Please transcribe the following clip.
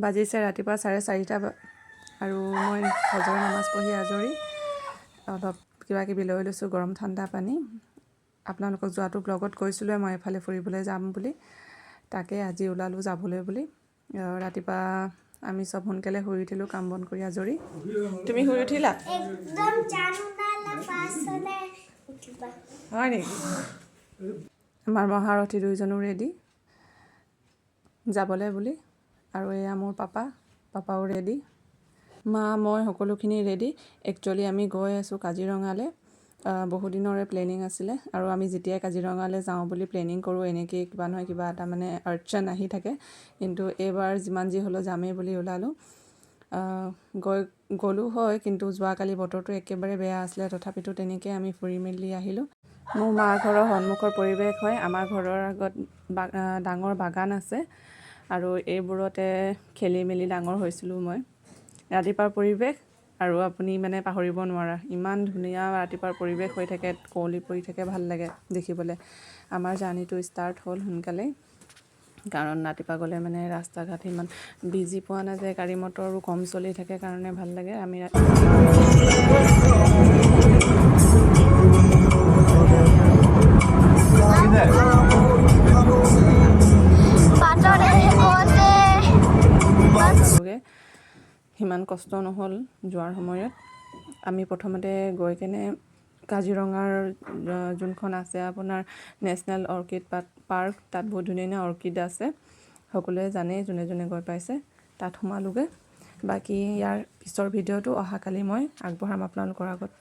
বাজিছে ৰাতিপুৱা 4:30 আৰু মই ফজৰৰ নামাজ পঢ়ি আজৰি অলপ কিবা কিবি লৈ লৈছোঁ গৰম ঠাণ্ডা পানী। আপোনালোকক যোৱাটো ব্লগত কৈছিলোঁ মই এফালে ফুৰিবলৈ যাম বুলি, তাকে আজি ওলালোঁ যাবলৈ বুলি। ৰাতিপুৱা আমি চব সোনকালে শুই উঠিলোঁ, কাম বন কৰি আজৰি। তুমি শুই উঠিলা? হয় নেকি? আমাৰ মহাৰথী দুইজনো ৰেডি যাবলৈ বুলি, আৰু এয়া মোৰ পাপাও ৰেডি, মা মই সকলোখিনি ৰেডি। একচুৱেলি আমি গৈ আছোঁ কাজিৰঙালৈ। বহুদিনৰে প্লেনিং আছিলে, আৰু আমি যেতিয়াই কাজিৰঙালৈ যাওঁ বুলি প্লেনিং কৰোঁ এনেকৈয়ে কিবা নহয় কিবা এটা মানে আৰ্টচান আহি থাকে। কিন্তু এইবাৰ যিমান যি হ'লেও যামেই বুলি ওলালোঁ। গ'লোঁ হয়, কিন্তু যোৱাকালি বতৰটো একেবাৰে বেয়া আছিলে, তথাপিতো তেনেকৈ আমি ফুৰি মেলি আহিলোঁ। মোৰ মাৰ ঘৰৰ সন্মুখৰ পৰিৱেশ হয়, আমাৰ ঘৰৰ আগত ডাঙৰ বাগান আছে, আৰু এইবোৰতে খেলি মেলি ডাঙৰ হৈছিলোঁ মই। ৰাতিপুৱাৰ পৰিৱেশ আৰু আপুনি মানে পাহৰিব নোৱাৰা, ইমান ধুনীয়া ৰাতিপুৱাৰ পৰিৱেশ হৈ থাকে, কুঁৱলী পৰি থাকে, ভাল লাগে দেখিবলৈ। আমাৰ জাৰ্ণিটো ষ্টাৰ্ট হ'ল সোনকালেই, কাৰণ ৰাতিপুৱা গ'লে মানে ৰাস্তা ঘাট ইমান বিজি পোৱা নাযায়, গাড়ী মটৰো কম চলি থাকে কাৰণে ভাল লাগে। আমি সিমান কষ্ট নহ'ল যোৱাৰ সময়ত। আমি প্ৰথমতে গৈ কেনে কাজিৰঙাৰ যোনখন আছে আপোনাৰ নেশ্যনেল অৰ্কিড পাৰ্ক, তাত বহুত ধুনীয়া ধুনীয়া অৰ্কিড আছে, সকলোৱে জানেই, যোনে যোনে গৈ পাইছে। তাত সোমালোগৈ। বাকী ইয়াৰ পিছৰ ভিডিঅ'টো অহাকালি মই আগবঢ়াম আপোনালোকৰ আগত।